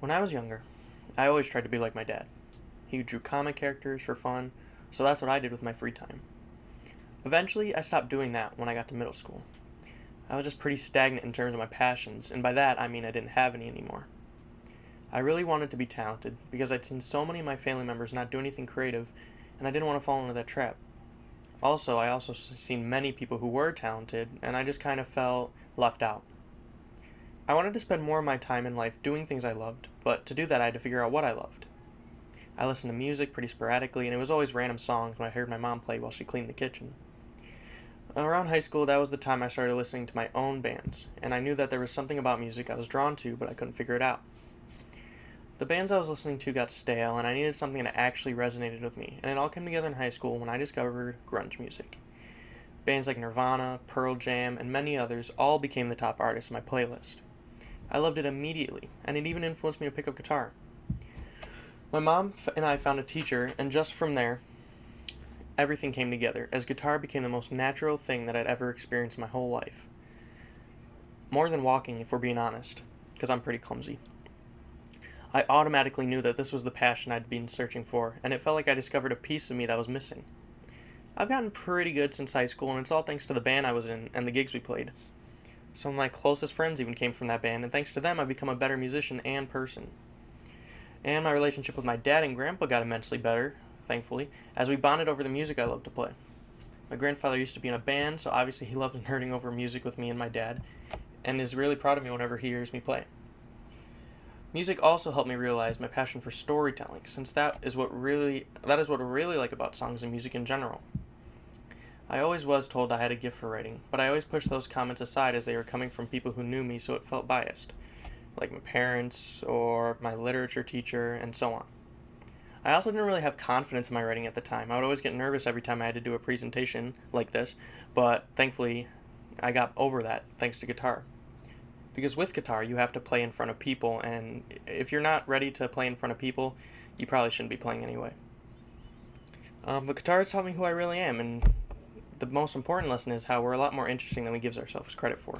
When I was younger, I always tried to be like my dad. He drew comic characters for fun, so that's what I did with my free time. Eventually, I stopped doing that when I got to middle school. I was just pretty stagnant in terms of my passions, and by that I mean I didn't have any anymore. I really wanted to be talented because I'd seen so many of my family members not do anything creative, and I didn't want to fall into that trap. I also seen many people who were talented, and I just kind of felt left out. I wanted to spend more of my time in life doing things I loved, but to do that I had to figure out what I loved. I listened to music pretty sporadically, and it was always random songs when I heard my mom play while she cleaned the kitchen. Around high school, that was the time I started listening to my own bands, and I knew that there was something about music I was drawn to, but I couldn't figure it out. The bands I was listening to got stale, and I needed something that actually resonated with me, and it all came together in high school when I discovered grunge music. Bands like Nirvana, Pearl Jam, and many others all became the top artists in my playlist. I loved it immediately, and it even influenced me to pick up guitar. My mom and I found a teacher, and just from there, everything came together, as guitar became the most natural thing that I'd ever experienced in my whole life. More than walking, if we're being honest, because I'm pretty clumsy. I automatically knew that this was the passion I'd been searching for, and it felt like I discovered a piece of me that was missing. I've gotten pretty good since high school, and it's all thanks to the band I was in and the gigs we played. Some of my closest friends even came from that band, and thanks to them, I've become a better musician and person. And my relationship with my dad and grandpa got immensely better, thankfully, as we bonded over the music I loved to play. My grandfather used to be in a band, so obviously he loved nerding over music with me and my dad, and is really proud of me whenever he hears me play. Music also helped me realize my passion for storytelling, since that is what I really like about songs and music in general. I always was told I had a gift for writing, but I always pushed those comments aside as they were coming from people who knew me, so it felt biased, like my parents or my literature teacher, and so on. I also didn't really have confidence in my writing at the time. I would always get nervous every time I had to do a presentation like this, but thankfully I got over that thanks to guitar. Because with guitar, you have to play in front of people, and if you're not ready to play in front of people, you probably shouldn't be playing anyway. But guitar has taught me who I really am, and the most important lesson is how we're a lot more interesting than we give ourselves credit for.